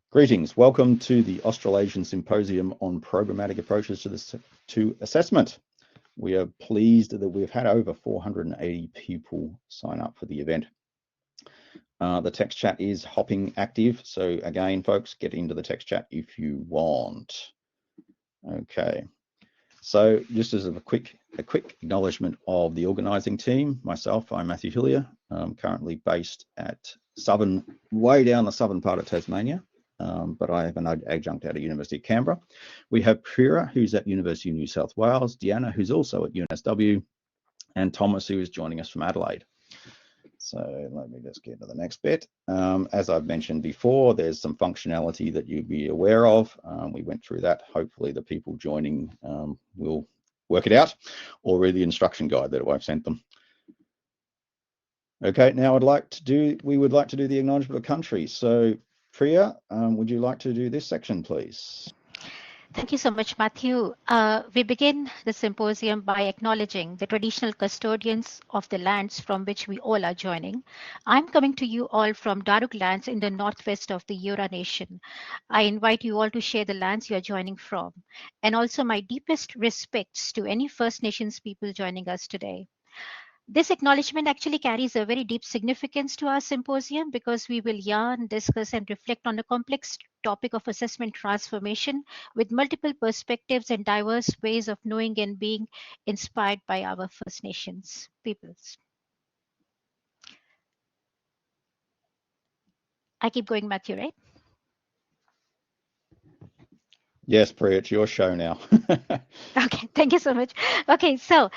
Greetings, welcome to the Australasian Symposium on Programmatic Approaches to Assessment. We are pleased that we've had over 480 people sign up for the event. The text chat is hopping active, so again, folks, get into the text chat if you want. Okay, so just as a quick acknowledgement of the organising team, myself, I'm Matthew Hillier, currently based at way down the southern part of Tasmania. But I have an adjunct out of University of Canberra. We have Priya, who's at University of New South Wales, Deanna, who's also at UNSW, and Thomas, who is joining us from Adelaide. So let me just get to the next bit. As I've mentioned before, there's some functionality that you'll be aware of. We went through that. Hopefully the people joining will work it out or read the instruction guide that I've sent them. Okay, now we would like to do the acknowledgement of country. So Priya, would you like to do this section, please? Thank you so much, Matthew. We begin the symposium by acknowledging the traditional custodians of the lands from which we all are joining. I'm coming to you all from Darug lands in the northwest of the Eora Nation. I invite you all to share the lands you are joining from, and also my deepest respects to any First Nations people joining us today. This acknowledgement actually carries a very deep significance to our symposium because we will yarn, discuss, and reflect on the complex topic of assessment transformation with multiple perspectives and diverse ways of knowing and being inspired by our First Nations peoples. I keep going, Matthew, right? Yes, Priya, it's your show now. Okay, thank you so much. Okay, so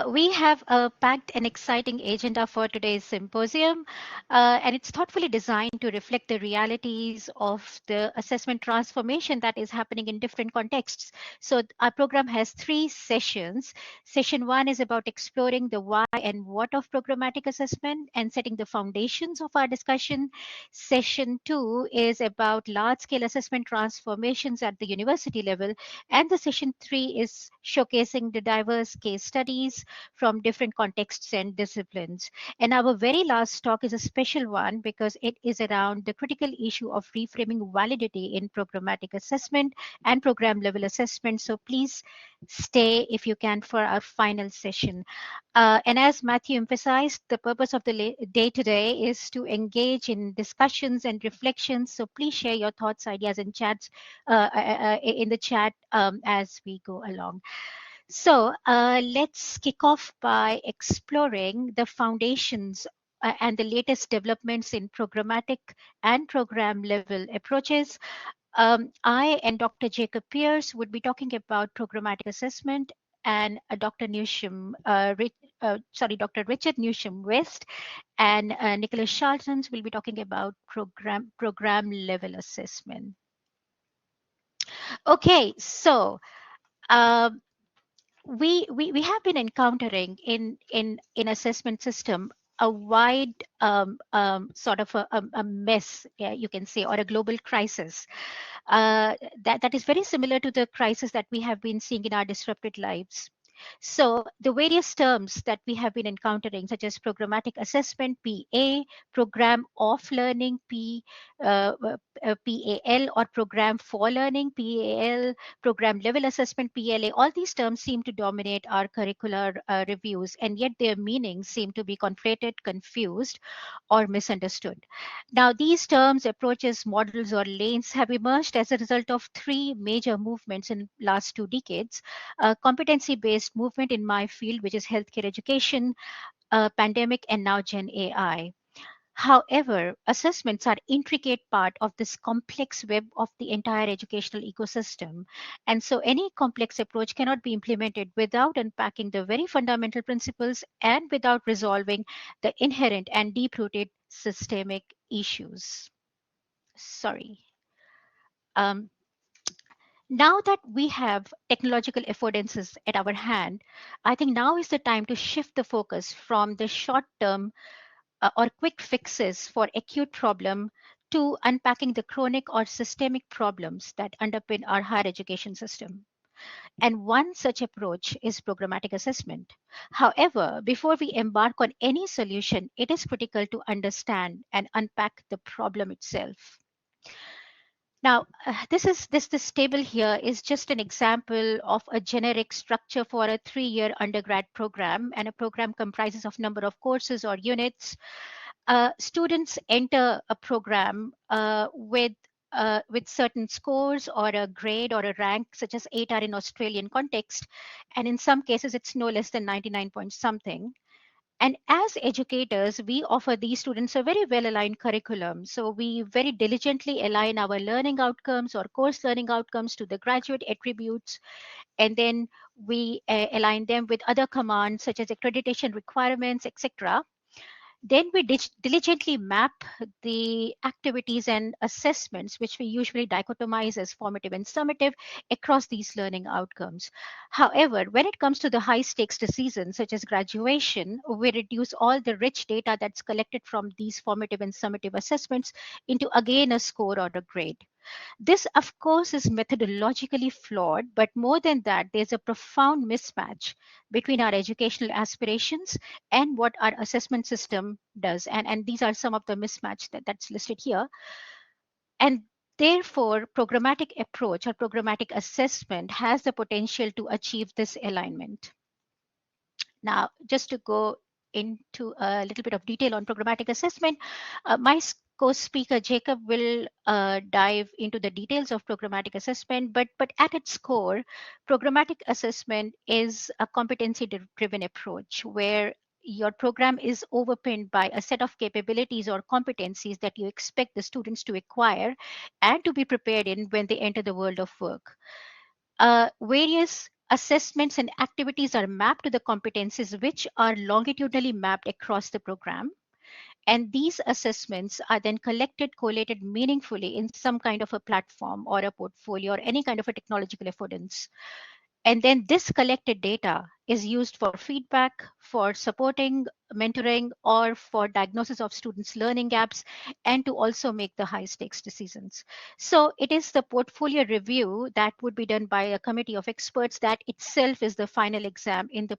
we have a packed and exciting agenda for today's symposium, and it's thoughtfully designed to reflect the realities of the assessment transformation that is happening in different contexts. So our program has 3 sessions. Session 1 is about exploring the why and what of programmatic assessment and setting the foundations of our discussion. Session 2 is about large-scale assessment transformations at the university level, and the session 3 is showcasing the diverse case studies from different contexts and disciplines. And our very last talk is a special one because it is around the critical issue of reframing validity in programmatic assessment and program level assessment. So please stay if you can for our final session. And as Matthew emphasized, the purpose of the day today is to engage in discussions and reflections. So please share your thoughts, ideas, and chats in the chat as we go along. So let's kick off by exploring the foundations and the latest developments in programmatic and program level approaches. I and Dr. Jacob Pearce would be talking about programmatic assessment, and Dr. Dr. Richard Newsham-West and Nicholas Charlton will be talking about program level assessment. Okay, so we have been encountering in assessment system a wide sort of a mess, you can say, or a global crisis that is very similar to the crisis that we have been seeing in our disrupted lives. So the various terms that we have been encountering, such as programmatic assessment, PA, program of learning, PAL, or program for learning, PAL, program level assessment, PLA, all these terms seem to dominate our curricular reviews, and yet their meanings seem to be conflated, confused, or misunderstood. Now, these terms, approaches, models, or lanes have emerged as a result of 3 major movements in the last 2 decades. Competency-based movement in my field, which is healthcare education, pandemic, and now Gen AI. However, assessments are an intricate part of this complex web of the entire educational ecosystem. And so any complex approach cannot be implemented without unpacking the very fundamental principles and without resolving the inherent and deep-rooted systemic issues. Sorry. Now that we have technological affordances at our hand, I think now is the time to shift the focus from the short-term or quick fixes for acute problem to unpacking the chronic or systemic problems that underpin our higher education system. And one such approach is programmatic assessment. However, before we embark on any solution, it is critical to understand and unpack the problem itself. Now, this table here is just an example of a generic structure for a 3-year undergrad program, and a program comprises of number of courses or units. Students enter a program with certain scores or a grade or a rank, such as 8 are in Australian context, and in some cases it's no less than 99 point something. And as educators, we offer these students a very well-aligned curriculum. So we very diligently align our learning outcomes or course learning outcomes to the graduate attributes. And then we align them with other commands such as accreditation requirements, etc. Then we diligently map the activities and assessments, which we usually dichotomize as formative and summative, across these learning outcomes. However, when it comes to the high stakes decisions, such as graduation, we reduce all the rich data that's collected from these formative and summative assessments into again a score or a grade. This, of course, is methodologically flawed, but more than that, there's a profound mismatch between our educational aspirations and what our assessment system does. And these are some of the mismatch that's listed here. And therefore, programmatic approach or programmatic assessment has the potential to achieve this alignment. Now, just to go into a little bit of detail on programmatic assessment, my co-speaker Jacob will dive into the details of programmatic assessment, but at its core, programmatic assessment is a competency-driven approach where your program is overpinned by a set of capabilities or competencies that you expect the students to acquire and to be prepared in when they enter the world of work. Various assessments and activities are mapped to the competencies which are longitudinally mapped across the program. And these assessments are then collected, collated meaningfully in some kind of a platform or a portfolio or any kind of a technological affordance. And then this collected data is used for feedback, for supporting, mentoring, or for diagnosis of students' learning gaps, and to also make the high stakes decisions. So it is the portfolio review that would be done by a committee of experts that itself is the final exam in the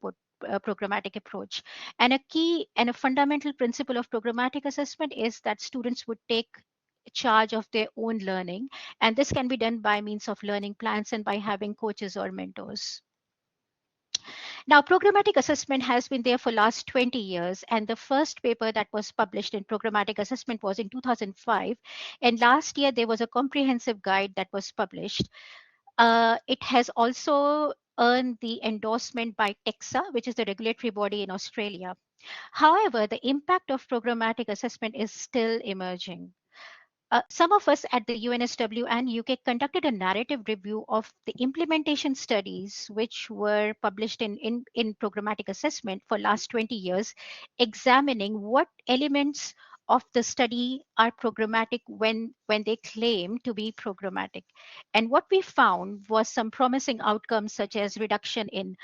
programmatic approach. And a key and a fundamental principle of programmatic assessment is that students would take charge of their own learning. And this can be done by means of learning plans and by having coaches or mentors. Now, programmatic assessment has been there for last 20 years, and the first paper that was published in programmatic assessment was in 2005. And last year, there was a comprehensive guide that was published. It has also earned the endorsement by TEXA, which is the regulatory body in Australia. However, the impact of programmatic assessment is still emerging. Some of us at the UNSW and UK conducted a narrative review of the implementation studies which were published in programmatic assessment for last 20 years, examining what elements of the study are programmatic when they claim to be programmatic. And what we found was some promising outcomes such as reduction in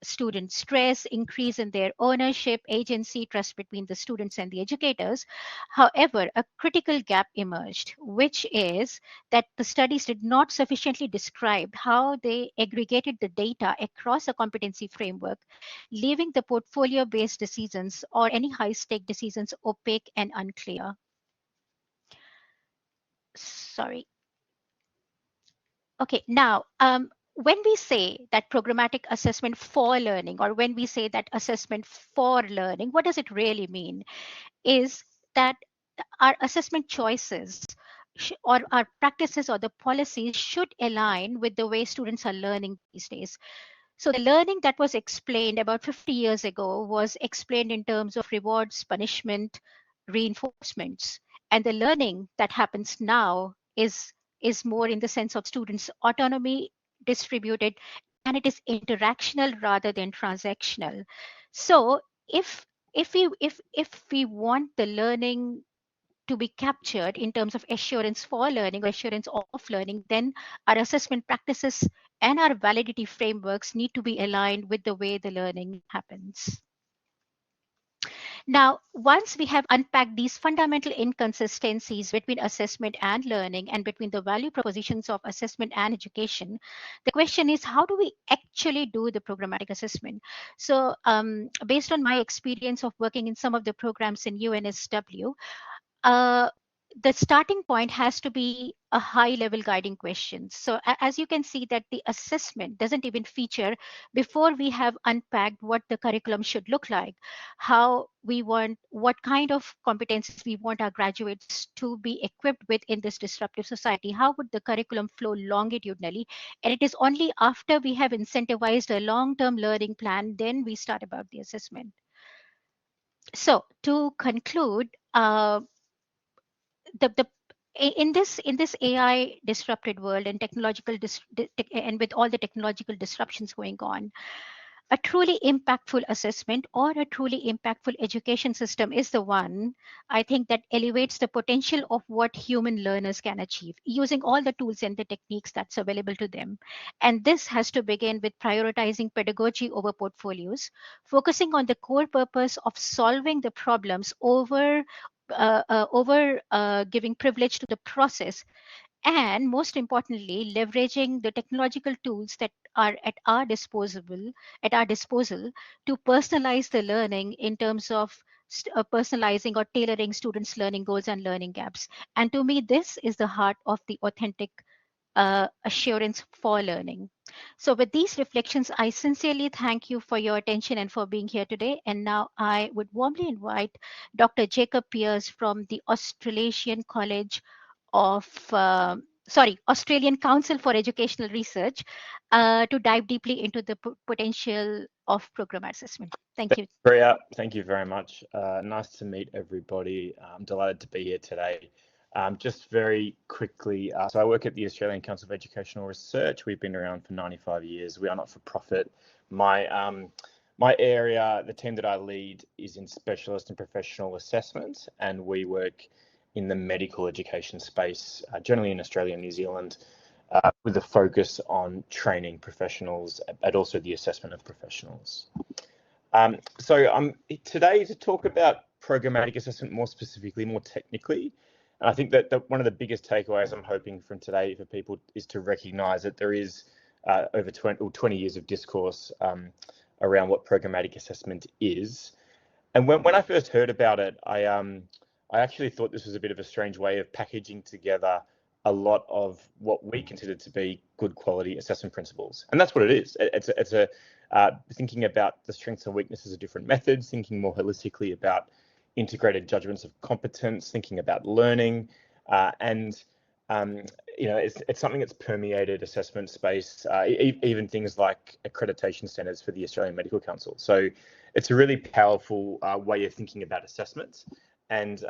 student stress, increase in their ownership, agency, trust between the students and the educators. However, a critical gap emerged, which is that the studies did not sufficiently describe how they aggregated the data across a competency framework, leaving the portfolio-based decisions or any high-stake decisions opaque and unclear. Sorry. Okay, now, when we say that programmatic assessment for learning, or when we say that assessment for learning, what does it really mean? Is that our assessment choices or our practices or the policies should align with the way students are learning these days. So the learning that was explained about 50 years ago was explained in terms of rewards, punishment, reinforcements. And the learning that happens now is more in the sense of students' autonomy, distributed, and it is interactional rather than transactional. So if we want the learning to be captured in terms of assurance for learning or assurance of learning, then our assessment practices and our validity frameworks need to be aligned with the way the learning happens. Now, once we have unpacked these fundamental inconsistencies between assessment and learning and between the value propositions of assessment and education, the question is, how do we actually do the programmatic assessment? So based on my experience of working in some of the programs in UNSW, the starting point has to be a high level guiding question. So as you can see that the assessment doesn't even feature before we have unpacked what the curriculum should look like, how we want, what kind of competencies we want our graduates to be equipped with in this disruptive society, how would the curriculum flow longitudinally. And it is only after we have incentivized a long-term learning plan, then we start about the assessment. So to conclude, the in this AI disrupted world and and with all the technological disruptions going on, a truly impactful assessment or a truly impactful education system is the one, I think, that elevates the potential of what human learners can achieve using all the tools and the techniques that's available to them. And this has to begin with prioritizing pedagogy over portfolios, focusing on the core purpose of solving the problems over giving privilege to the process, and most importantly leveraging the technological tools that are at our disposal to personalize the learning in terms of personalizing or tailoring students learning goals and learning gaps. And to me, this is the heart of the authentic assurance for learning. So with these reflections, I sincerely thank you for your attention and for being here today. And now I would warmly invite Dr. Jacob Pearce from the Australasian College of, Australian Council for Educational Research to dive deeply into the potential of program assessment. Thank you. Priya, thank you very much. Nice to meet everybody. I'm delighted to be here today. Just very quickly, so I work at the Australian Council of Educational Research. We've been around for 95 years. We are not for profit. My area, the team that I lead, is in specialist and professional assessment, and we work in the medical education space, generally in Australia and New Zealand, with a focus on training professionals and also the assessment of professionals. So I'm today to talk about programmatic assessment more specifically, more technically. And I think that one of the biggest takeaways I'm hoping from today for people is to recognise that there is over 20 years of discourse around what programmatic assessment is. And when I first heard about it, I actually thought this was a bit of a strange way of packaging together a lot of what we consider to be good quality assessment principles. And that's what it is. It's thinking about the strengths and weaknesses of different methods, thinking more holistically about integrated judgments of competence, thinking about learning, and it's something that's permeated assessment space, even things like accreditation standards for the Australian Medical Council. So it's a really powerful way of thinking about assessments. And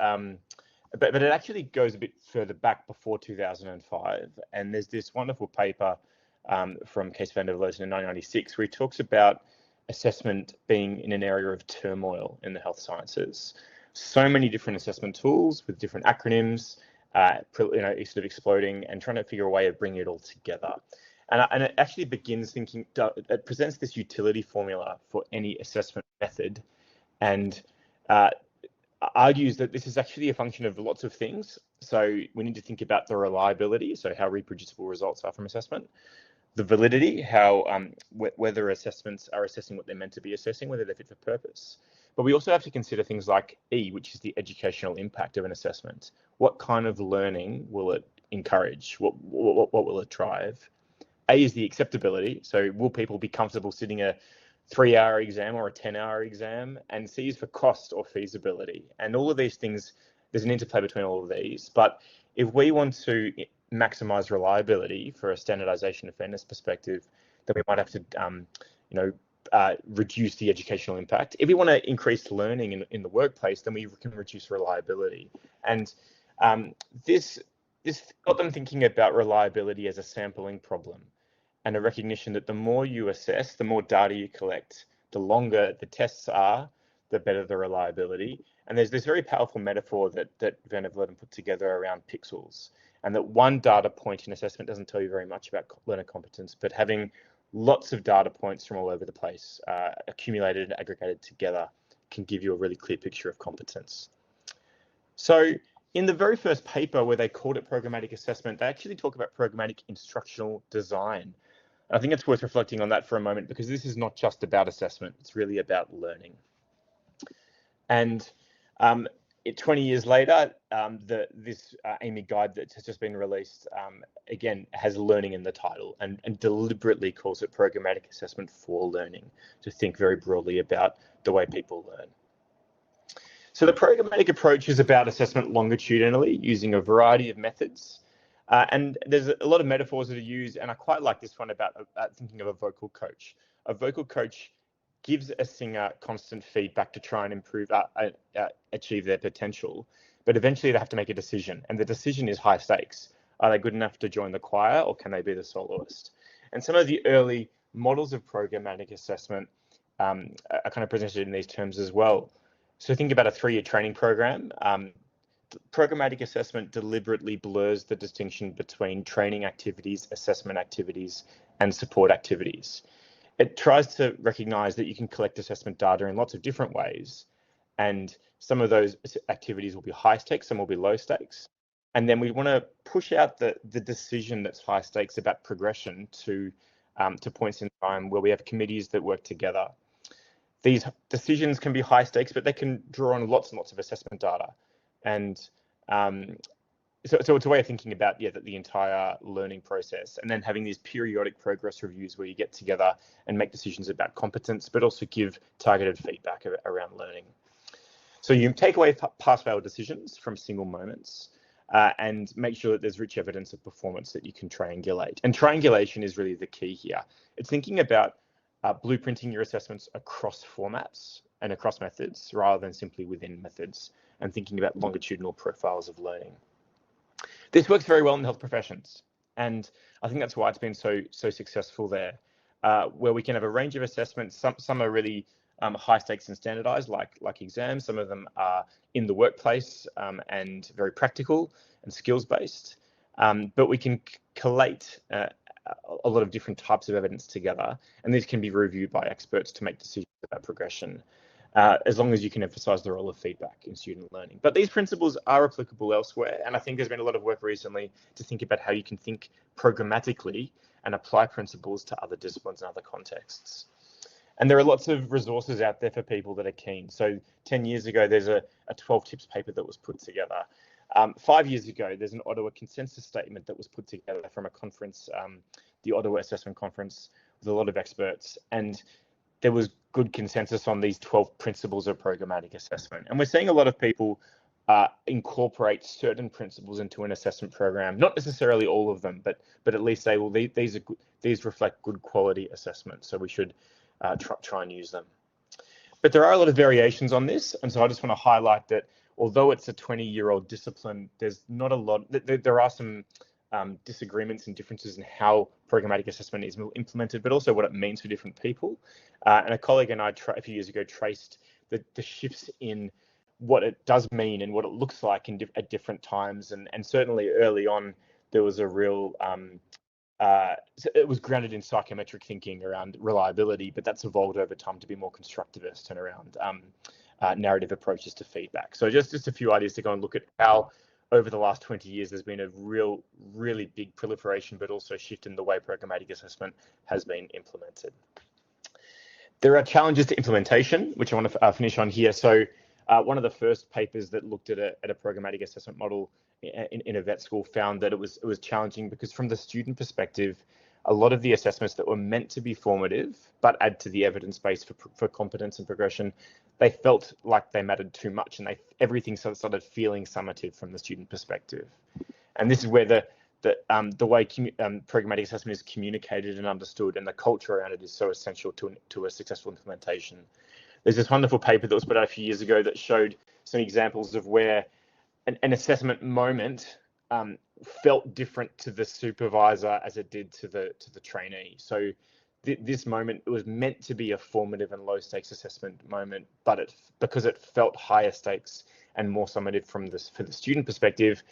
but it actually goes a bit further back before 2005. And there's this wonderful paper from Kees van der Vleuten in 1996, where he talks about assessment being in an area of turmoil in the health sciences. So many different assessment tools with different acronyms, sort of exploding, and trying to figure a way of bringing it all together. And it actually begins thinking, it presents this utility formula for any assessment method, and argues that this is actually a function of lots of things. So we need to think about the reliability, so how reproducible results are from assessment, the validity, how whether assessments are assessing what they're meant to be assessing, whether they're fit for purpose. But we also have to consider things like E, which is the educational impact of an assessment. What kind of learning will it encourage? What will it drive? A is the acceptability. So will people be comfortable sitting a 3-hour exam or a 10-hour exam? And C is for cost or feasibility. And all of these things, there's an interplay between all of these. But if we want to maximize reliability for a standardization and fairness perspective, then we might have to, reduce the educational impact. If we want to increase learning in the workplace, then we can reduce reliability. And this got them thinking about reliability as a sampling problem, and a recognition that the more you assess, the more data you collect, the longer the tests are, the better the reliability. And there's this very powerful metaphor that Van der Vleuten put together around pixels, and that one data point in assessment doesn't tell you very much about learner competence, but having lots of data points from all over the place, accumulated and aggregated together, can give you a really clear picture of competence. So in the very first paper where they called it programmatic assessment, they actually talk about programmatic instructional design. I think it's worth reflecting on that for a moment, because this is not just about assessment, it's really about learning. And 20 years later, this AAMI guide that has just been released, again, has learning in the title and deliberately calls it programmatic assessment for learning, to think very broadly about the way people learn. So the programmatic approach is about assessment longitudinally using a variety of methods. And there's a lot of metaphors that are used, and I quite like this one about thinking of a vocal coach. A vocal coach gives a singer constant feedback to try and improve, achieve their potential, but eventually they have to make a decision, and the decision is high stakes. Are they good enough to join the choir, or can they be the soloist? And some of the early models of programmatic assessment are kind of presented in these terms as well. So think about a 3-year training program. Programmatic assessment deliberately blurs the distinction between training activities, assessment activities, and support activities. It tries to recognize that you can collect assessment data in lots of different ways, and some of those activities will be high stakes, some will be low stakes. And then we want to push out the decision that's high stakes about progression to points in time where we have committees that work together. These decisions can be high stakes, but they can draw on lots and lots of assessment data. And so it's a way of thinking about the entire learning process, and then having these periodic progress reviews where you get together and make decisions about competence, but also give targeted feedback around learning. So you take away pass-fail decisions from single moments and make sure that there's rich evidence of performance that you can triangulate. And triangulation is really the key here. It's thinking about blueprinting your assessments across formats and across methods rather than simply within methods, and thinking about longitudinal profiles of learning. This works very well in the health professions, and I think that's why it's been so successful there, where we can have a range of assessments. Some are really high stakes and standardized, like exams. Some of them are in the workplace and very practical and skills based, but we can collate a lot of different types of evidence together, and these can be reviewed by experts to make decisions about progression, as long as you can emphasize the role of feedback in student learning. But these principles are applicable elsewhere, and I think there's been a lot of work recently to think about how you can think programmatically and apply principles to other disciplines and other contexts. And there are lots of resources out there for people that are keen. So 10 years ago, there's a 12 tips paper that was put together. 5 years ago, there's an Ottawa consensus statement that was put together from a conference, the Ottawa Assessment Conference, with a lot of experts. And there was good consensus on these 12 principles of programmatic assessment. And we're seeing a lot of people incorporate certain principles into an assessment program, not necessarily all of them, but at least say, well, these reflect good quality assessment, so we should try and use them. But there are a lot of variations on this, and so I just want to highlight that although it's a 20-year-old discipline, there's not a lot. There are some disagreements and differences in how programmatic assessment is implemented, but also what it means for different people. And a colleague and I, a few years ago, traced the shifts in what it does mean and what it looks like at different times. And certainly early on, there was a real, it was grounded in psychometric thinking around reliability, but that's evolved over time to be more constructivist and around narrative approaches to feedback. So just a few ideas to go and look at how over the last 20 years, there's been a really big proliferation, but also shift in the way programmatic assessment has been implemented. There are challenges to implementation, which I want to finish on here. So one of the first papers that looked at a programmatic assessment model in a vet school found that it was challenging because from the student perspective, a lot of the assessments that were meant to be formative, but add to the evidence base for competence and progression, they felt like they mattered too much, and everything sort of started feeling summative from the student perspective. And this is where the way programmatic assessment is communicated and understood, and the culture around it is so essential to a successful implementation. There's this wonderful paper that was put out a few years ago that showed some examples of where an assessment moment felt different to the supervisor as it did to the trainee. So this moment, it was meant to be a formative and low stakes assessment moment, but because it felt higher stakes and more summative for the student perspective,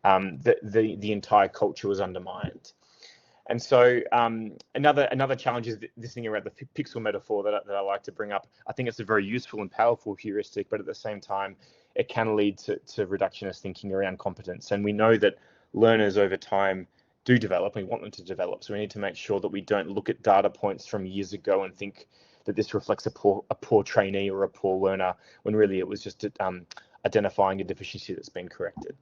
the entire culture was undermined. And so another challenge is this thing around the pixel metaphor that I like to bring up. I think it's a very useful and powerful heuristic, but at the same time, it can lead to reductionist thinking around competence. And we know that learners over time do develop, and we want them to develop. So we need to make sure that we don't look at data points from years ago and think that this reflects a poor trainee or a poor learner, when really it was just identifying a deficiency that's been corrected.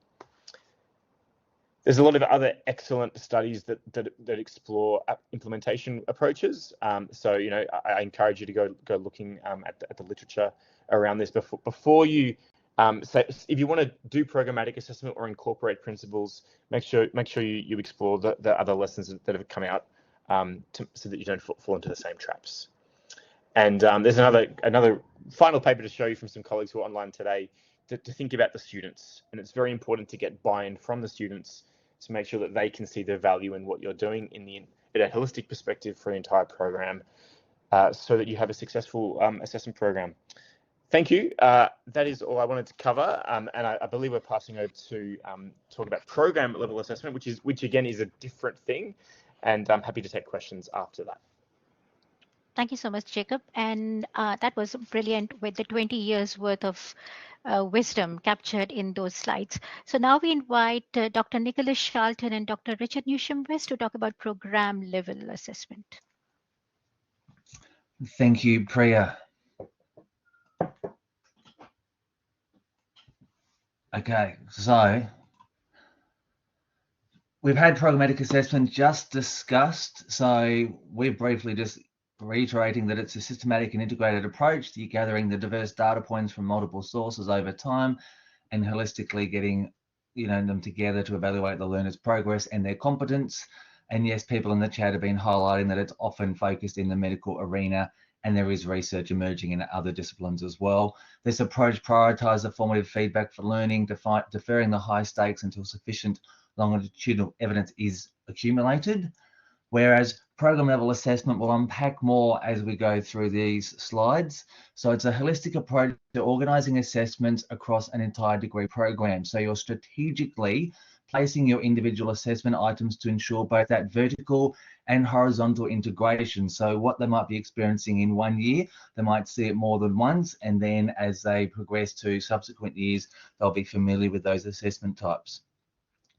There's a lot of other excellent studies that explore implementation approaches. So, you know, I encourage you to go looking at the literature around this before you. So if you want to do programmatic assessment or incorporate principles, make sure you explore the other lessons that have come out so that you don't fall into the same traps. And there's another final paper to show you from some colleagues who are online today to think about the students. And it's very important to get buy-in from the students to make sure that they can see the value in what you're doing in a holistic perspective for the entire program, so that you have a successful assessment program. Thank you. That is all I wanted to cover, and I believe we're passing over to talk about program level assessment, which again is a different thing, and I'm happy to take questions after that. Thank you so much, Jacob. And that was brilliant with the 20 years worth of wisdom captured in those slides. So now we invite Dr. Nicholas Charlton and Dr. Richard Newsham-West to talk about program level assessment. Thank you, Priya. Okay, so we've had programmatic assessment just discussed. So we're briefly just reiterating that it's a systematic and integrated approach to gathering the diverse data points from multiple sources over time and holistically getting them together to evaluate the learner's progress and their competence. And yes, people in the chat have been highlighting that it's often focused in the medical arena, and there is research emerging in other disciplines as well. This approach prioritises the formative feedback for learning, deferring the high stakes until sufficient longitudinal evidence is accumulated, whereas program level assessment will unpack more as we go through these slides. So it's a holistic approach to organising assessments across an entire degree program. So you're strategically placing your individual assessment items to ensure both that vertical and horizontal integration. So what they might be experiencing in 1 year, they might see it more than once, and then as they progress to subsequent years, they'll be familiar with those assessment types.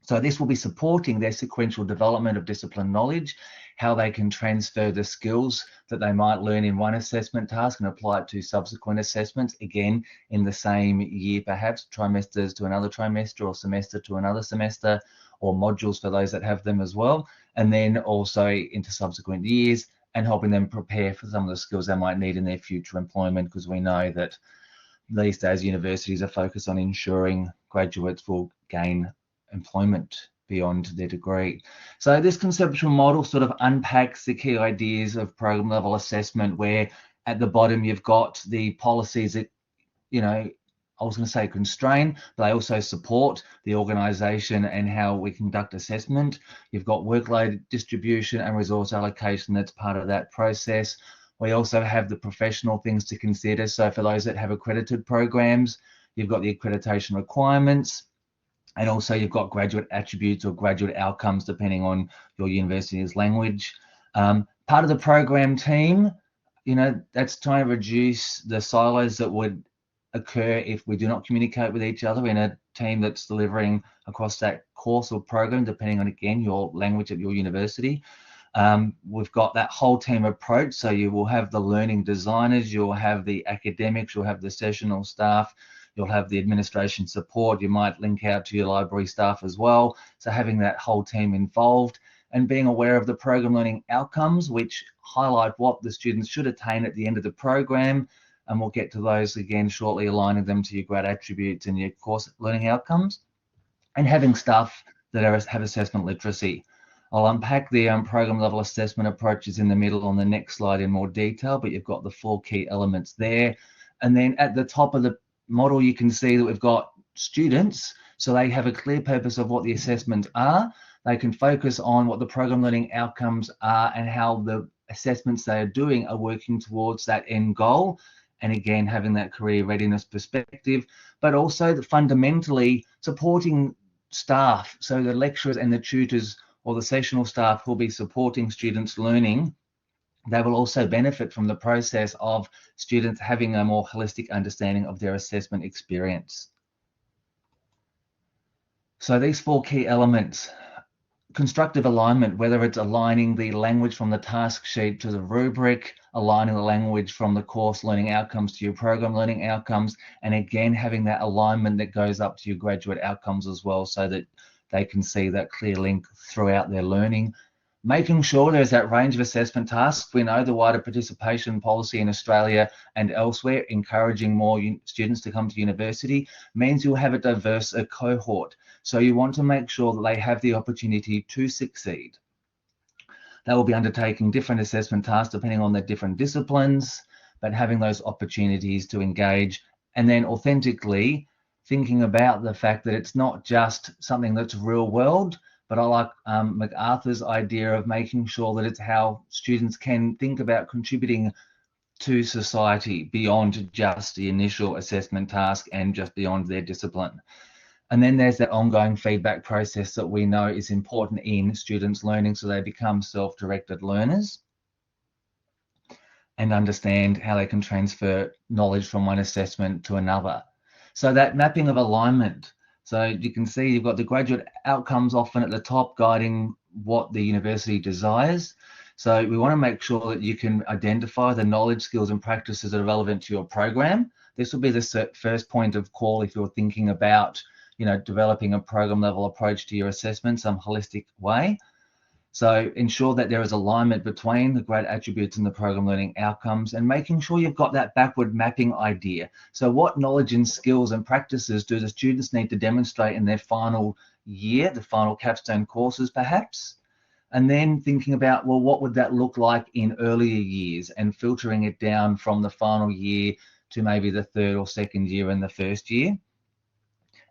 So this will be supporting their sequential development of discipline knowledge, how they can transfer the skills that they might learn in one assessment task and apply it to subsequent assessments, again, in the same year, perhaps trimesters to another trimester or semester to another semester, or modules for those that have them as well, and then also into subsequent years and helping them prepare for some of the skills they might need in their future employment, because we know that these days universities are focused on ensuring graduates will gain employment beyond their degree. So this conceptual model sort of unpacks the key ideas of program level assessment, where at the bottom you've got the policies that, I was going to say constrain, but they also support the organisation and how we conduct assessment. You've got workload distribution and resource allocation that's part of that process. We also have the professional things to consider. So for those that have accredited programs, you've got the accreditation requirements. And also you've got graduate attributes or graduate outcomes, depending on your university's language. Part of the program team, that's trying to reduce the silos that would occur if we do not communicate with each other in a team that's delivering across that course or program, depending on, again, your language at your university. We've got that whole team approach. So you will have the learning designers, you'll have the academics, you'll have the sessional staff, you'll have the administration support, you might link out to your library staff as well. So having that whole team involved and being aware of the program learning outcomes, which highlight what the students should attain at the end of the program. And we'll get to those again shortly, aligning them to your grad attributes and your course learning outcomes. And having staff that have assessment literacy. I'll unpack the program level assessment approaches in the middle on the next slide in more detail, but you've got the 4 key elements there. And then at the top of the model, you can see that we've got students, so they have a clear purpose of what the assessments are. They can focus on what the program learning outcomes are and how the assessments they are doing are working towards that end goal. And again, having that career readiness perspective, but also fundamentally supporting staff. So the lecturers and the tutors or the sessional staff who will be supporting students learning, they will also benefit from the process of students having a more holistic understanding of their assessment experience. So these 4 key elements, constructive alignment, whether it's aligning the language from the task sheet to the rubric, aligning the language from the course learning outcomes to your program learning outcomes, and again, having that alignment that goes up to your graduate outcomes as well, so that they can see that clear link throughout their learning. Making sure there's that range of assessment tasks. We know the wider participation policy in Australia and elsewhere, encouraging more students to come to university, means you'll have a diverse cohort. So you want to make sure that they have the opportunity to succeed. They will be undertaking different assessment tasks depending on their different disciplines, but having those opportunities to engage, and then authentically thinking about the fact that it's not just something that's real world, but I like MacArthur's idea of making sure that it's how students can think about contributing to society beyond just the initial assessment task and just beyond their discipline. And then there's that ongoing feedback process that we know is important in students' learning, so they become self-directed learners and understand how they can transfer knowledge from one assessment to another. So that mapping of alignment. So you can see you've got the graduate outcomes often at the top guiding what the university desires. So we want to make sure that you can identify the knowledge, skills and practices that are relevant to your program. This will be the first point of call if you're thinking about, developing a program level approach to your assessment, some holistic way. So ensure that there is alignment between the grad attributes and the program learning outcomes, and making sure you've got that backward mapping idea. So what knowledge and skills and practices do the students need to demonstrate in their final year, the final capstone courses perhaps? And then thinking about, well, what would that look like in earlier years, and filtering it down from the final year to maybe the third or second year and the first year.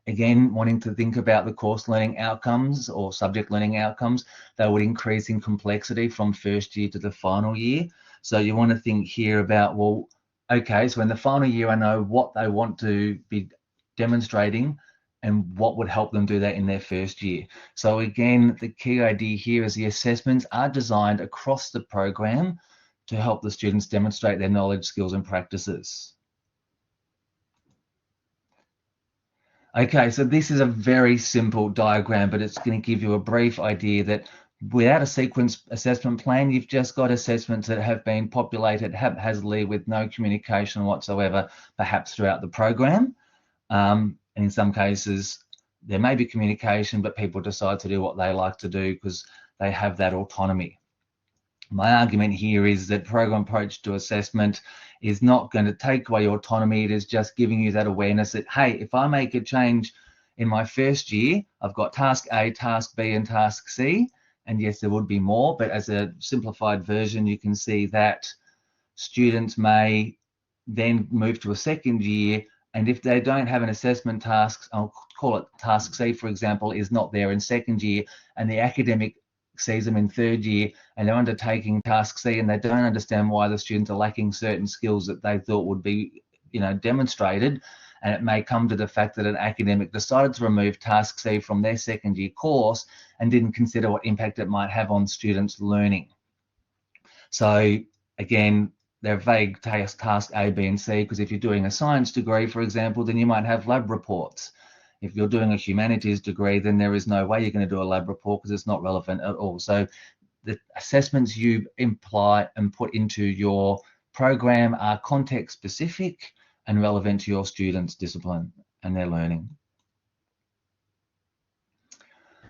Again, wanting to think about the course learning outcomes or subject learning outcomes, they would increase in complexity from first year to the final year. So you want to think here about, well, okay, so in the final year, I know what they want to be demonstrating and what would help them do that in their first year. So again, the key idea here is the assessments are designed across the program to help the students demonstrate their knowledge, skills and practices. Okay, so this is a very simple diagram, but it's going to give you a brief idea that without a sequence assessment plan, you've just got assessments that have been populated haphazardly with no communication whatsoever, perhaps throughout the program. And in some cases, there may be communication, but people decide to do what they like to do because they have that autonomy. My argument here is that program approach to assessment is not going to take away your autonomy. It is just giving you that awareness that, hey, if I make a change in my first year, I've got task A, task B, and task C. And yes, there would be more, but as a simplified version, you can see that students may then move to a second year. And if they don't have an assessment task, I'll call it task C, for example, is not there in second year, and the academic sees them in third year and they're undertaking task C and they don't understand why the students are lacking certain skills that they thought would be, demonstrated. And it may come to the fact that an academic decided to remove task C from their second year course and didn't consider what impact it might have on students' learning. So again, they're vague task A, B, and C, because if you're doing a science degree, for example, then you might have lab reports. If you're doing a humanities degree, then there is no way you're going to do a lab report because it's not relevant at all. So the assessments you imply and put into your program are context specific and relevant to your students' discipline and their learning.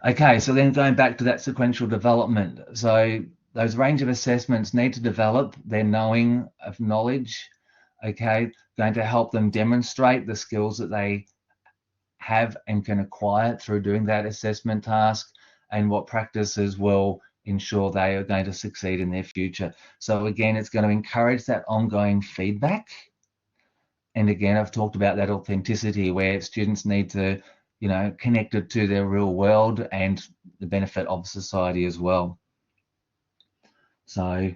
Okay, so then going back to that sequential development. So those range of assessments need to develop their knowing of knowledge, okay, going to help them demonstrate the skills that they have and can acquire through doing that assessment task, and what practices will ensure they are going to succeed in their future. So again, it's going to encourage that ongoing feedback. And again, I've talked about that authenticity where students need to, connect it to their real world and the benefit of society as well. So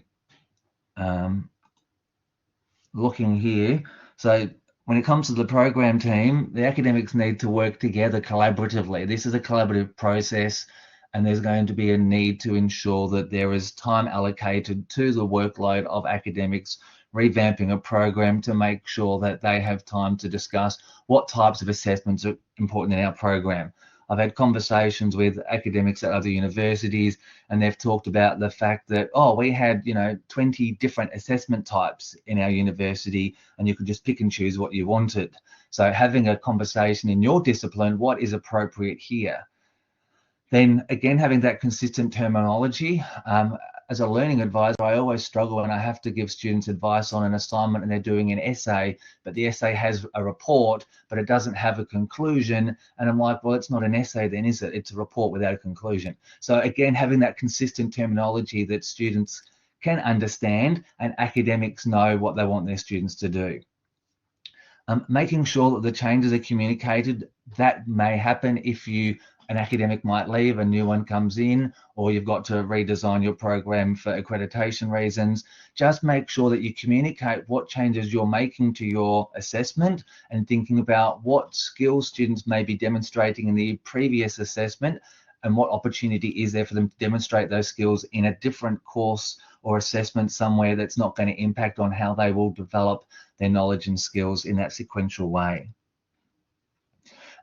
looking here, so when it comes to the program team, the academics need to work together collaboratively. This is a collaborative process, and there's going to be a need to ensure that there is time allocated to the workload of academics revamping a program to make sure that they have time to discuss what types of assessments are important in our program. I've had conversations with academics at other universities, and they've talked about the fact that, oh, we had, 20 different assessment types in our university, and you could just pick and choose what you wanted. So having a conversation in your discipline, what is appropriate here? Then again, having that consistent terminology. As a learning advisor, I always struggle when I have to give students advice on an assignment and they're doing an essay, but the essay has a report, but it doesn't have a conclusion. And I'm like, well, it's not an essay then, is it? It's a report without a conclusion. So again, having that consistent terminology that students can understand and academics know what they want their students to do. Making sure that the changes are communicated. That may happen if an academic might leave, a new one comes in, or you've got to redesign your program for accreditation reasons. Just make sure that you communicate what changes you're making to your assessment and thinking about what skills students may be demonstrating in the previous assessment and what opportunity is there for them to demonstrate those skills in a different course or assessment somewhere that's not going to impact on how they will develop their knowledge and skills in that sequential way.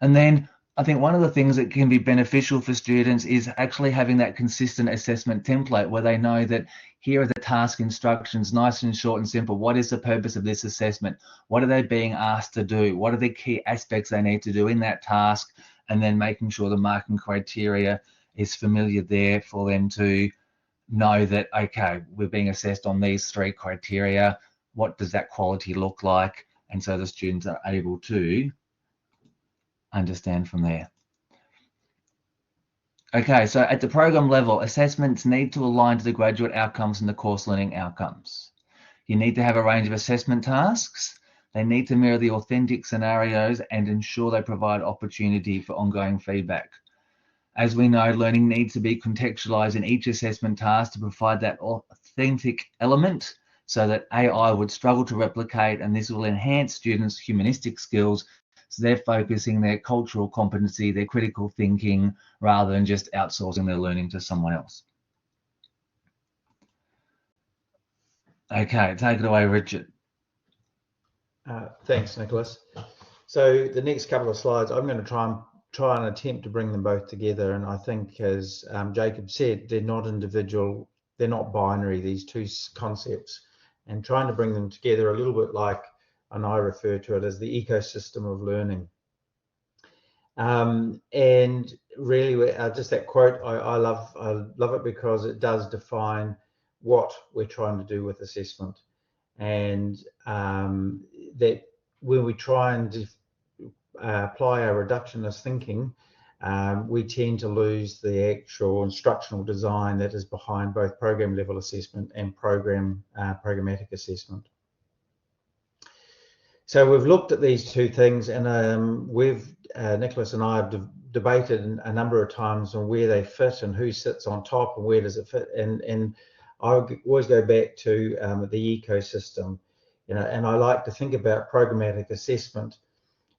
And then I think one of the things that can be beneficial for students is actually having that consistent assessment template where they know that here are the task instructions, nice and short and simple. What is the purpose of this assessment? What are they being asked to do? What are the key aspects they need to do in that task? And then making sure the marking criteria is familiar there for them to know that, okay, we're being assessed on these 3 criteria. What does that quality look like? And so the students are able to understand from there. Okay, so at the program level, assessments need to align to the graduate outcomes and the course learning outcomes. You need to have a range of assessment tasks. They need to mirror the authentic scenarios and ensure they provide opportunity for ongoing feedback. As we know, learning needs to be contextualized in each assessment task to provide that authentic element so that AI would struggle to replicate, and this will enhance students' humanistic skills. So they're focusing their cultural competency, their critical thinking, rather than just outsourcing their learning to someone else. Okay, take it away, Richard. Thanks, Nicholas. So the next couple of slides, I'm going to try and attempt to bring them both together. And I think, as Jacob said, they're not individual, they're not binary, these two concepts, and trying to bring them together a little bit like, and I refer to it as the ecosystem of learning. And really, just that quote, I love it because it does define what we're trying to do with assessment. And that when we try and apply our reductionist thinking, we tend to lose the actual instructional design that is behind both program level assessment and programmatic assessment. So we've looked at these two things, and Nicholas and I have debated a number of times on where they fit and who sits on top and where does it fit. And I always go back to the ecosystem, and I like to think about programmatic assessment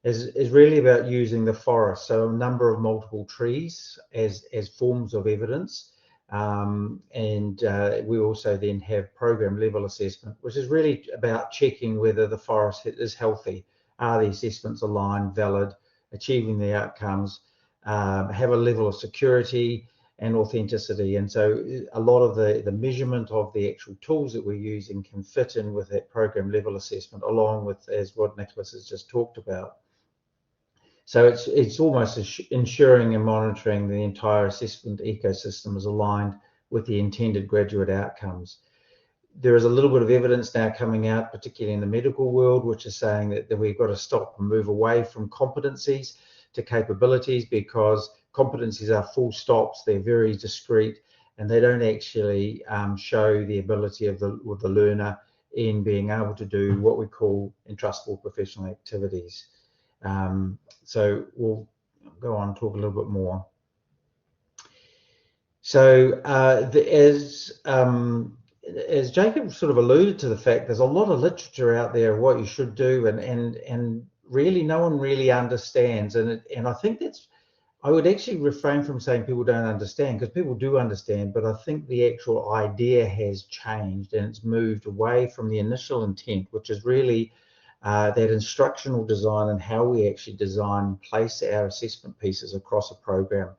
is really about using the forest, so a number of multiple trees as forms of evidence. And we also then have program level assessment, which is really about checking whether the forest is healthy. Are the assessments aligned, valid, achieving the outcomes, have a level of security and authenticity. And so a lot of the measurement of the actual tools that we're using can fit in with that program level assessment, along with, as what Nicholas has just talked about. So it's almost ensuring and monitoring the entire assessment ecosystem is aligned with the intended graduate outcomes. There is a little bit of evidence now coming out, particularly in the medical world, which is saying that we've got to stop and move away from competencies to capabilities, because competencies are full stops, they're very discrete, and they don't actually show the ability of the learner in being able to do what we call entrustable professional activities. So we'll go on and talk a little bit more. So as Jacob sort of alluded to the fact, there's a lot of literature out there of what you should do, and really no one really understands. And I think I would actually refrain from saying people don't understand, because people do understand, but I think the actual idea has changed and it's moved away from the initial intent, which is really that instructional design and how we actually design and place our assessment pieces across a program.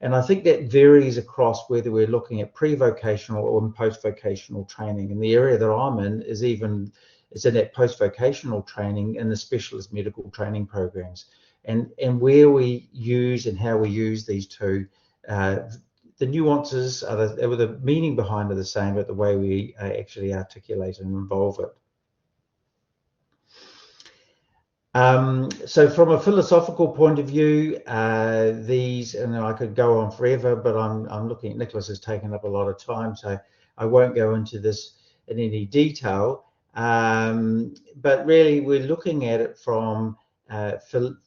And I think that varies across whether we're looking at pre-vocational or post-vocational training. And the area that I'm in is in that post-vocational training in the specialist medical training programs. And where we use and how we use these two, the nuances are the meaning behind are the same, but the way we actually articulate and involve it. So from a philosophical point of view, these, and I could go on forever, but I'm looking at Nicholas has taken up a lot of time, so I won't go into this in any detail. But really, we're looking at it from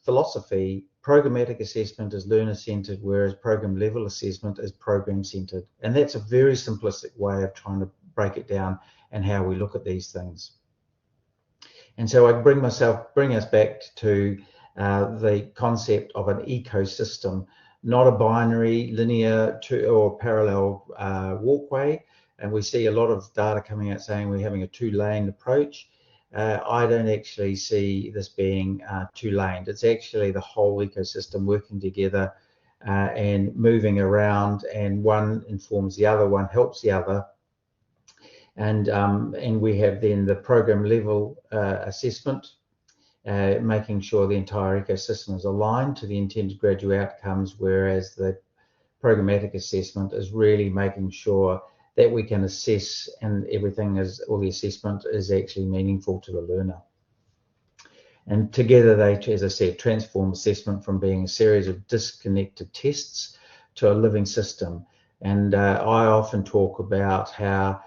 philosophy. Programmatic assessment is learner-centered, whereas program level assessment is program-centered. And that's a very simplistic way of trying to break it down and how we look at these things. And so I bring us back to the concept of an ecosystem, not a binary, linear or parallel walkway. And we see a lot of data coming out saying we're having a two-lane approach. I don't actually see this being two-laned. It's actually the whole ecosystem working together and moving around, and one informs the other, one helps the other. And we have then the program level assessment, making sure the entire ecosystem is aligned to the intended graduate outcomes, whereas the programmatic assessment is really making sure that we can assess and all the assessment is actually meaningful to the learner. And together they, as I said, transform assessment from being a series of disconnected tests to a living system. And I often talk about how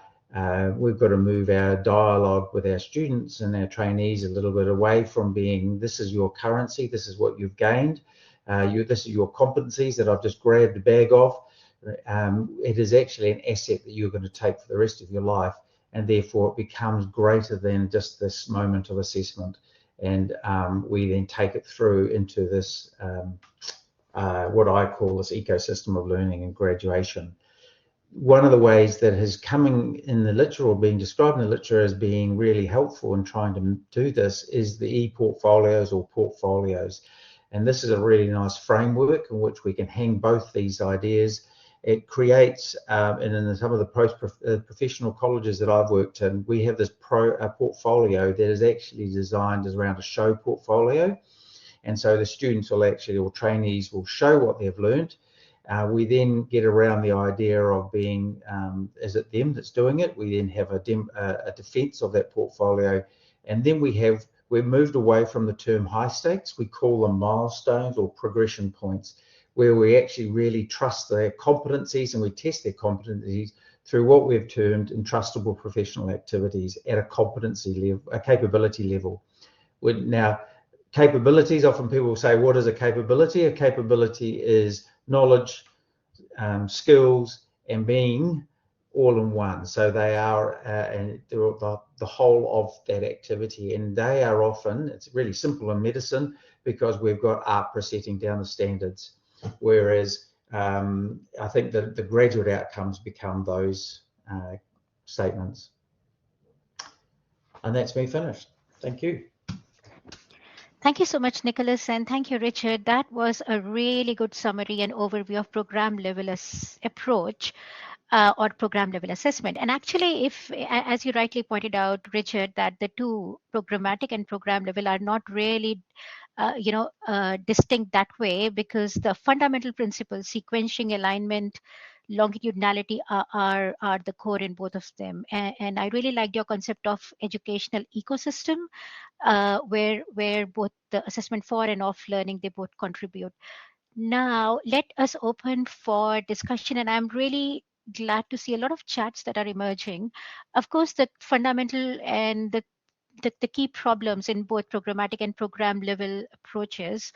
we've got to move our dialogue with our students and our trainees a little bit away from being, this is your currency, this is what you've gained, this is your competencies that I've just grabbed a bag of. It is actually an asset that you're going to take for the rest of your life, and therefore it becomes greater than just this moment of assessment. And we then take it through into this, what I call this ecosystem of learning and graduation. One of the ways that is coming in the literature or being described in the literature as being really helpful in trying to do this is the e-portfolios or portfolios. And this is a really nice framework in which we can hang both these ideas. It creates, and in some of the professional colleges that I've worked in, we have this portfolio that is actually designed as around a show portfolio. And so the students will actually, or trainees will show what they've learned. We then get around the idea of being, is it them that's doing it? We then have a defense of that portfolio. And then we've moved away from the term high stakes. We call them milestones or progression points, where we actually really trust their competencies and we test their competencies through what we've termed entrustable professional activities at a competency level, a capability level. Now, capabilities, often people will say, what is a capability? A capability is knowledge, skills, and being all in one. So they are and they're the whole of that activity, and they are often, it's really simple in medicine because we've got AHPRA setting down the standards, whereas I think that the graduate outcomes become those statements. And that's me finished. Thank you. Thank you so much, Nicholas, and thank you, Richard. That was a really good summary and overview of program level approach or program level assessment. And actually, if, as you rightly pointed out, Richard, that the two, programmatic and program level, are not really distinct that way, because the fundamental principles, sequencing, alignment, longitudinality are the core in both of them. And I really liked your concept of educational ecosystem, where both the assessment for and off learning, they both contribute. Now, let us open for discussion, and I'm really glad to see a lot of chats that are emerging. Of course, the fundamental and the key problems in both programmatic and program level approaches,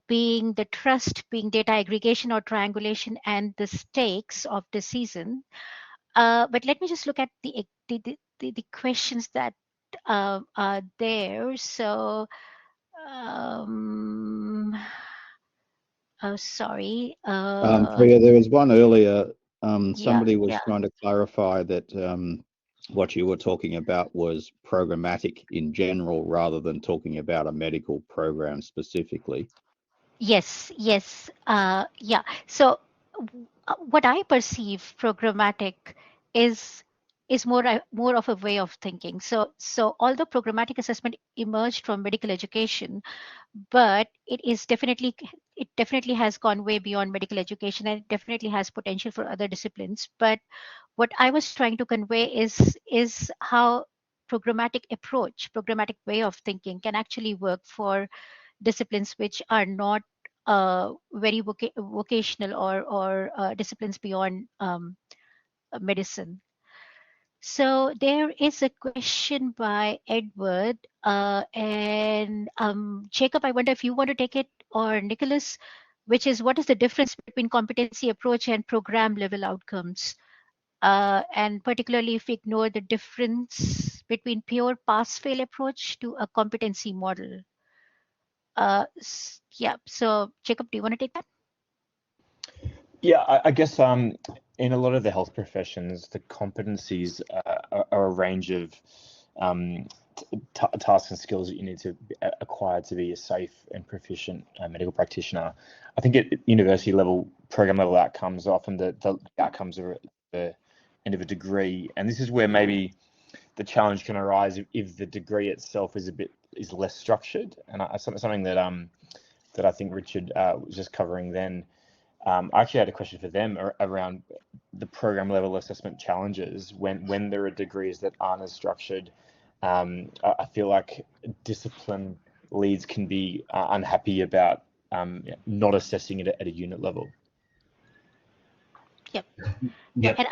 being the trust, being data aggregation or triangulation, and the stakes of the season. But let me just look at the questions that are there. So, oh, sorry. Priya, there was one earlier. Somebody was trying to clarify that what you were talking about was programmatic in general rather than talking about a medical program specifically. Yes, yes, yeah. So what I perceive programmatic is more of a way of thinking. So although programmatic assessment emerged from medical education, but it definitely has gone way beyond medical education, and it definitely has potential for other disciplines. But what I was trying to convey is how programmatic way of thinking can actually work for disciplines which are not very vocational or disciplines beyond medicine. So there is a question by Edward and Jacob. I wonder if you want to take it, or Nicholas, which is, what is the difference between competency approach and program level outcomes? And particularly if we ignore the difference between pure pass-fail approach to a competency model. Yeah, so Jacob, do you want to take that? Yeah, I guess in a lot of the health professions, the competencies are a range of tasks and skills that you need to acquire to be a safe and proficient medical practitioner. I think at university level, program level outcomes are often the outcomes are at the end of a degree, and this is where maybe the challenge can arise if the degree itself is less structured. And something that I think Richard was just covering then. I actually had a question for them around the program level assessment challenges when there are degrees that aren't as structured. I feel like discipline leads can be unhappy about not assessing it at a unit level. Yep. Yep. And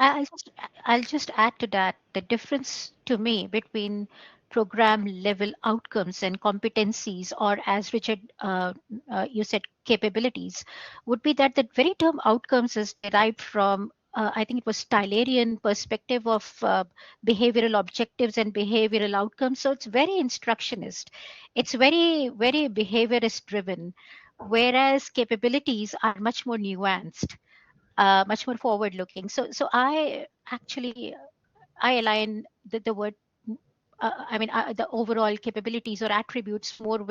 I'll just add to that, the difference to me between program level outcomes and competencies, or as Richard, you said, capabilities, would be that the very term outcomes is derived from, I think it was Tylerian perspective of behavioral objectives and behavioral outcomes. So it's very instructionist. It's very, very behaviorist driven, whereas capabilities are much more nuanced. Much more forward-looking. So I actually align the word. The overall capabilities or attributes more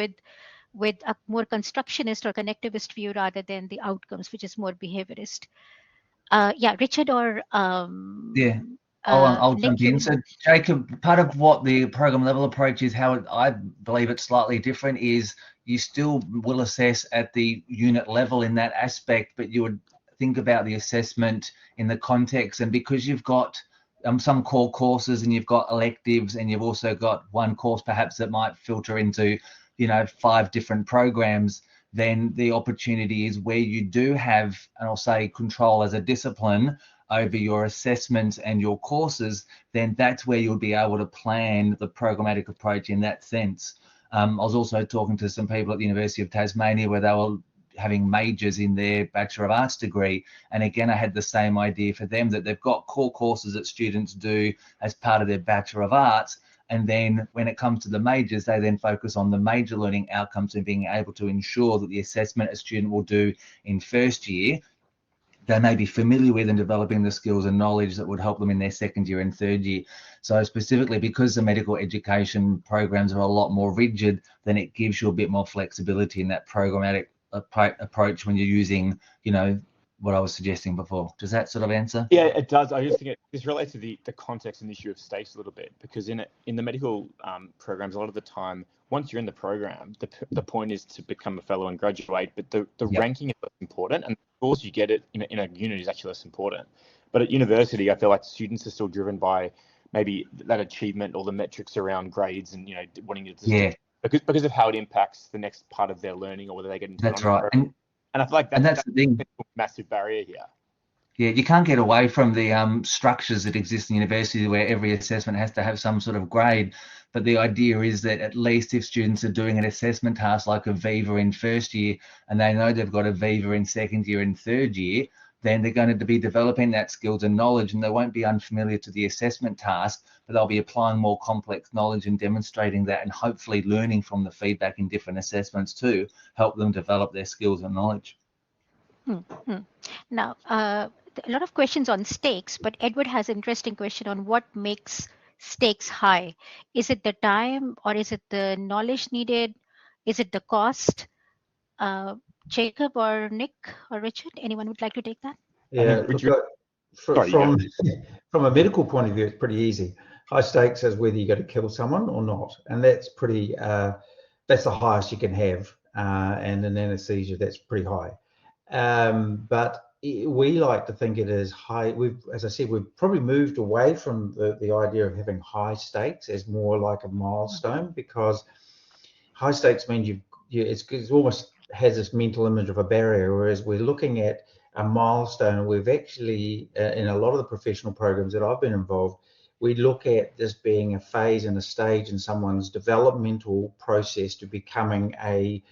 with a more constructionist or connectivist view rather than the outcomes, which is more behaviorist. Yeah, Richard or Yeah. I'll Nick, jump in. So, Jacob, part of what the program level approach is, how I believe it's slightly different, is you still will assess at the unit level in that aspect, but you would think about the assessment in the context. And because you've got some core courses and you've got electives and you've also got one course perhaps that might filter into 5 different programs, then the opportunity is where you do have, and I'll say, control as a discipline over your assessments and your courses, then that's where you'll be able to plan the programmatic approach in that sense. I was also talking to some people at the University of Tasmania where they were having majors in their Bachelor of Arts degree. And again, I had the same idea for them, that they've got core courses that students do as part of their Bachelor of Arts. And then when it comes to the majors, they then focus on the major learning outcomes and being able to ensure that the assessment a student will do in first year, they may be familiar with and developing the skills and knowledge that would help them in their second year and third year. So specifically, because the medical education programs are a lot more rigid, then it gives you a bit more flexibility in that programmatic approach when you're using, what I was suggesting before. Does that sort of answer? Yeah, it does. I just think this relates to the context and issue of stakes a little bit, because in the medical programs, a lot of the time, once you're in the program, the point is to become a fellow and graduate, but the ranking is less important, and of course you get it in a unit is actually less important. But at university, I feel like students are still driven by maybe that achievement or the metrics around grades and wanting to because of how it impacts the next part of their learning or whether they get into that's right. And I feel like that's the thing. A massive barrier here. Yeah, you can't get away from the structures that exist in university where every assessment has to have some sort of grade. But the idea is that at least if students are doing an assessment task like a Viva in first year, and they know they've got a Viva in second year and third year, then they're going to be developing that skills and knowledge, and they won't be unfamiliar to the assessment task, but they'll be applying more complex knowledge and demonstrating that, and hopefully learning from the feedback in different assessments to help them develop their skills and knowledge. Now, a lot of questions on stakes, but Edward has an interesting question on what makes stakes high? Is it the time, or is it the knowledge needed? Is it the cost? Jacob or Nick or Richard, anyone would like to take that? Yeah, look, from from a medical point of view, it's pretty easy. High stakes is whether you got to kill someone or not, and that's pretty. That's the highest you can have, and in anaesthesia, that's pretty high. But we like to think it is high. As I said, we've probably moved away from the idea of having high stakes as more like a milestone, because high stakes means it's almost has this mental image of a barrier, whereas we're looking at a milestone. We've actually, in a lot of the professional programs that I've been involved, we look at this being a phase and a stage in someone's developmental process to becoming a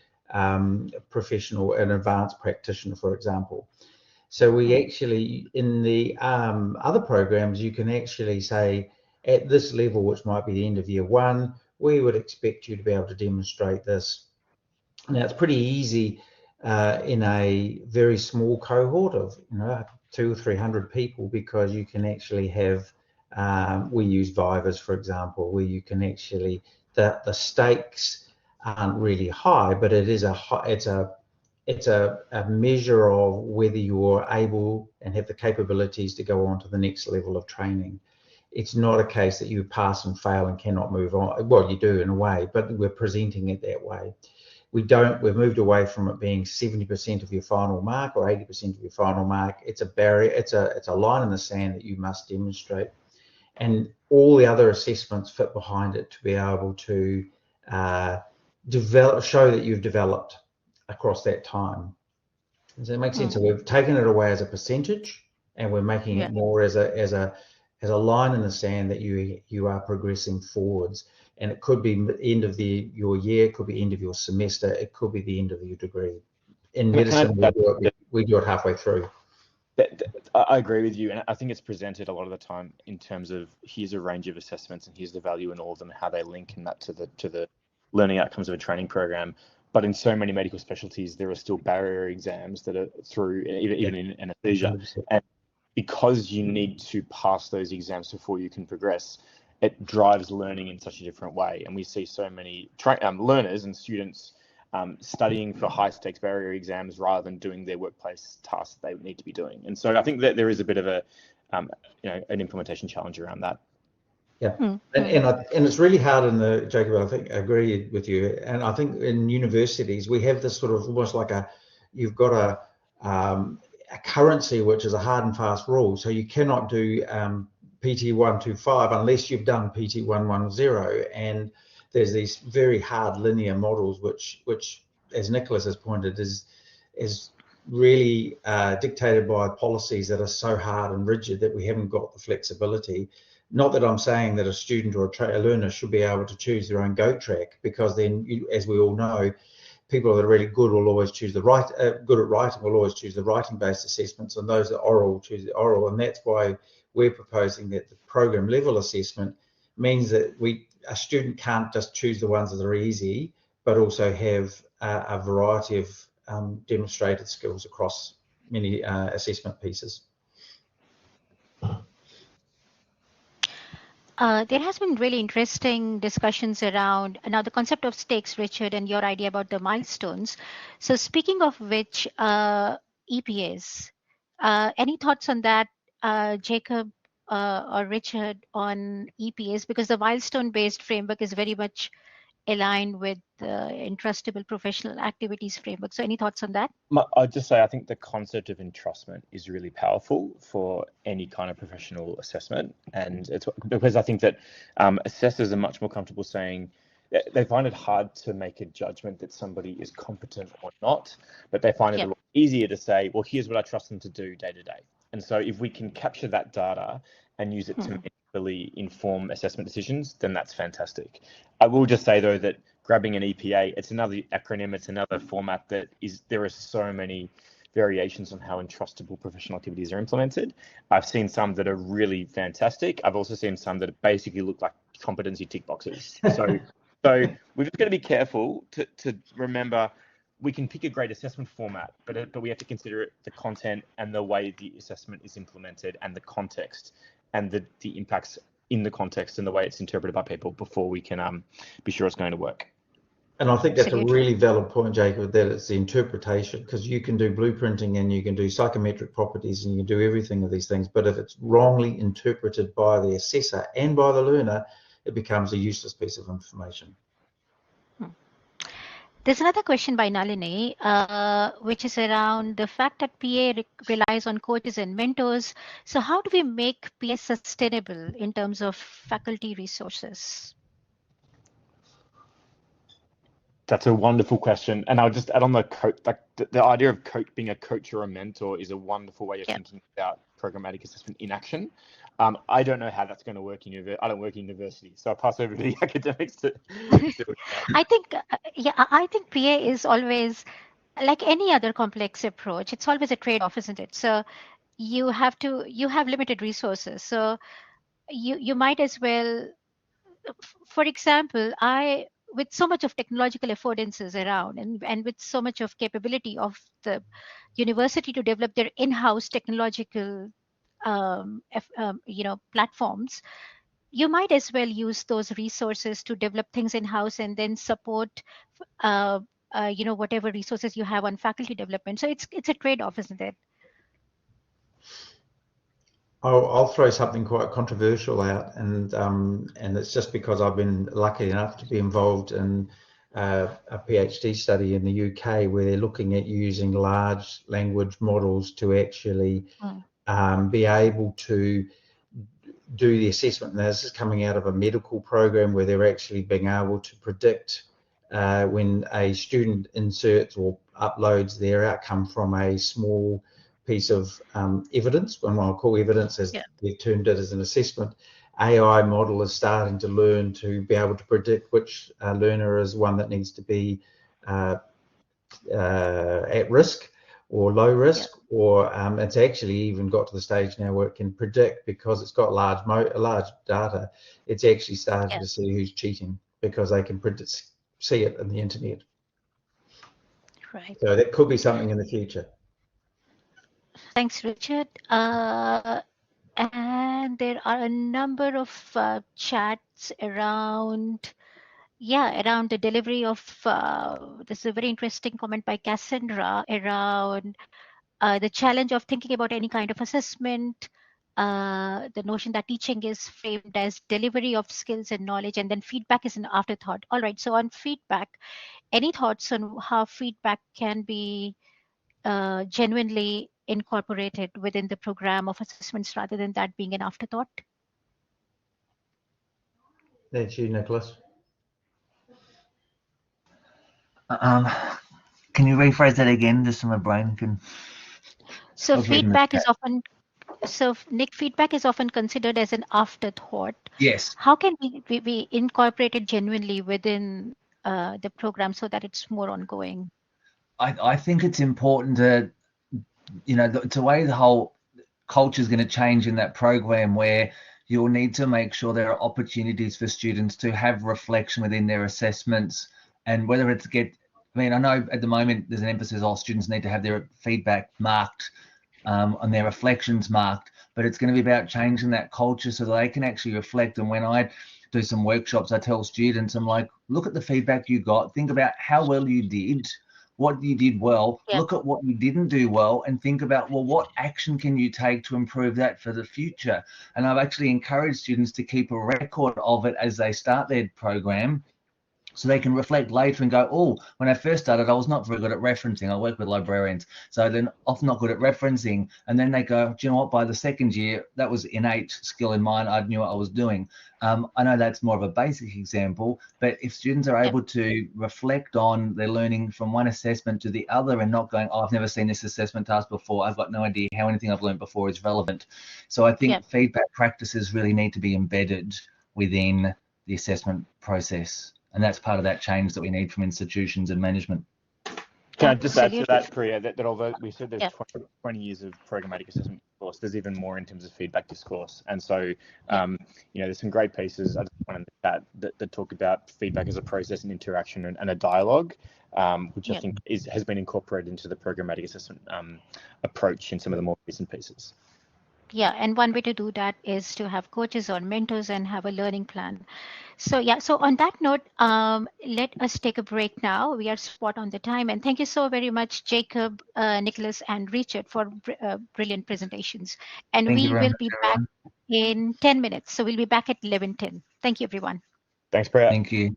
professional, an advanced practitioner, for example. So we actually, in the other programs, you can actually say at this level, which might be the end of year one, we would expect you to be able to demonstrate this. Now, it's pretty easy in a very small cohort of 200 or 300 people, because you can actually have, we use vivas, for example, where you can actually, the stakes aren't really high, but it is it's a measure of whether you're able and have the capabilities to go on to the next level of training. It's not a case that you pass and fail and cannot move on. Well, you do in a way, but we're presenting it that way. We've moved away from it being 70% of your final mark or 80% of your final mark. It's a barrier. It's a line in the sand that you must demonstrate, and all the other assessments fit behind it to be able to show that you've developed across that time. Does that make sense? So we've taken it away as a percentage, and we're making it more as a line in the sand that you are progressing forwards. And it could be end of your year, it could be end of your semester, it could be the end of your degree. In medicine, we do it halfway through. I agree with you, and I think it's presented a lot of the time in terms of here's a range of assessments and here's the value in all of them, how they link and that to the learning outcomes of a training program. But in so many medical specialties, there are still barrier exams that are through, even in anaesthesia. 100%. And because you need to pass those exams before you can progress, it drives learning in such a different way. And we see so many learners and students studying for high stakes barrier exams rather than doing their workplace tasks they need to be doing. And so I think that there is a bit of an implementation challenge around that. Yeah, and it's really hard Jacob, I think I agree with you. And I think in universities, we have this sort of almost like you've got a currency, which is a hard and fast rule. So you cannot do PT 125 unless you've done PT 110. And there's these very hard linear models, which as Nicholas has pointed, is really dictated by policies that are so hard and rigid that we haven't got the flexibility. Not that I'm saying that a student or a learner should be able to choose their own goat track, because then, as we all know, people that are really good will always choose good at writing will always choose the writing-based assessments, and those that are oral will choose the oral. And that's why we're proposing that the program level assessment means that a student can't just choose the ones that are easy, but also have a variety of demonstrated skills across many assessment pieces. There has been really interesting discussions around now the concept of stakes, Richard, and your idea about the milestones. So speaking of which, EPAs, any thoughts on that, Jacob or Richard, on EPAs? Because the milestone-based framework is very much aligned with the entrustable professional activities framework. So any thoughts on that? I'd just say I think the concept of entrustment is really powerful for any kind of professional assessment. And it's because I think that assessors are much more comfortable saying they find it hard to make a judgment that somebody is competent or not, but they find it a lot easier to say, well, here's what I trust them to do day to day. And so if we can capture that data and use it to meaningfully inform assessment decisions, then that's fantastic. I will just say, though, that grabbing an EPA, it's another acronym, it's another format there are so many variations on how entrustable professional activities are implemented. I've seen some that are really fantastic. I've also seen some that basically look like competency tick boxes. So we're just going to be careful to remember we can pick a great assessment format, but we have to consider the content and the way the assessment is implemented and the context and the impacts in the context and the way it's interpreted by people before we can be sure it's going to work. And I think that's Absolutely. a really valid point, Jacob, that it's the interpretation, because you can do blueprinting and you can do psychometric properties and you can do everything of these things. But if it's wrongly interpreted by the assessor and by the learner, it becomes a useless piece of information. There's another question by Nalini, which is around the fact that PA relies on coaches and mentors. So how do we make PA sustainable in terms of faculty resources? That's a wonderful question, and I'll just add on the coach. Like the idea of being a coach or a mentor is a wonderful way of thinking about programmatic assessment in action. I don't know how that's going to work in I don't work in university, so I'll pass over to the academics to do it. I think, I think PA is always like any other complex approach. It's always a trade-off, isn't it? So you have limited resources, so you might as well. For example, with so much of technological affordances around and with so much of capability of the university to develop their in-house technological platforms, you might as well use those resources to develop things in-house and then support whatever resources you have on faculty development. So it's a trade-off, isn't it? I'll throw something quite controversial out, and it's just because I've been lucky enough to be involved in a PhD study in the UK where they're looking at using large language models to actually be able to do the assessment. Now, this is coming out of a medical program where they're actually being able to predict when a student inserts or uploads their outcome from a small piece of evidence, and what I'll call evidence as they termed it as an assessment. AI model is starting to learn to be able to predict which learner is one that needs to be at risk or low risk, or it's actually even got to the stage now where it can predict, because it's got large data, it's actually starting to see who's cheating because they can see it in the internet. Right. So that could be something in the future. Thanks, Richard. And there are a number of chats around the delivery of, this is a very interesting comment by Cassandra around the challenge of thinking about any kind of assessment, the notion that teaching is framed as delivery of skills and knowledge, and then feedback is an afterthought. All right, so on feedback, any thoughts on how feedback can be genuinely incorporated within the program of assessments rather than that being an afterthought? That's you, Nicholas. Can you rephrase that again, just so my brain can... So feedback is often, Nick, feedback is often considered as an afterthought. Yes. How can we incorporate it genuinely within the program so that it's more ongoing? I think it's important to, the way the whole culture is going to change in that program, where you'll need to make sure there are opportunities for students to have reflection within their assessments, and whether it's I know at the moment there's an emphasis all students need to have their feedback marked and their reflections marked, but it's going to be about changing that culture so that they can actually reflect. And when I do some workshops, I tell students, I'm like, look at the feedback you got, think about how well you did, what you did well, look at what you didn't do well, and think about, well, what action can you take to improve that for the future? And I've actually encouraged students to keep a record of it as they start their program, so they can reflect later and go, oh, when I first started, I was not very good at referencing. I work with librarians, so they're often not good at referencing. And then they go, do you know what, by the second year, that was innate skill in mine. I knew what I was doing. I know that's more of a basic example, but if students are able to reflect on their learning from one assessment to the other and not going, oh, I've never seen this assessment task before, I've got no idea how anything I've learned before is relevant. So I think feedback practices really need to be embedded within the assessment process. And that's part of that change that we need from institutions and management. Can I just add to that, Priya, that although we said there's 20 years of programmatic assessment discourse, there's even more in terms of feedback discourse. And so, there's some great pieces I just wanted to chat that talk about feedback as a process and interaction and a dialogue, which I think has been incorporated into the programmatic assessment approach in some of the more recent pieces. Yeah, and one way to do that is to have coaches or mentors and have a learning plan. So yeah, so on that note, let us take a break now. We are spot on the time, and thank you so very much, Jacob, Nicholas, and Richard for brilliant presentations. And Thank you we very will much, be back everyone. in 10 minutes. So we'll be back at 11:10. Thank you, everyone. Thanks, Priya. Thank you.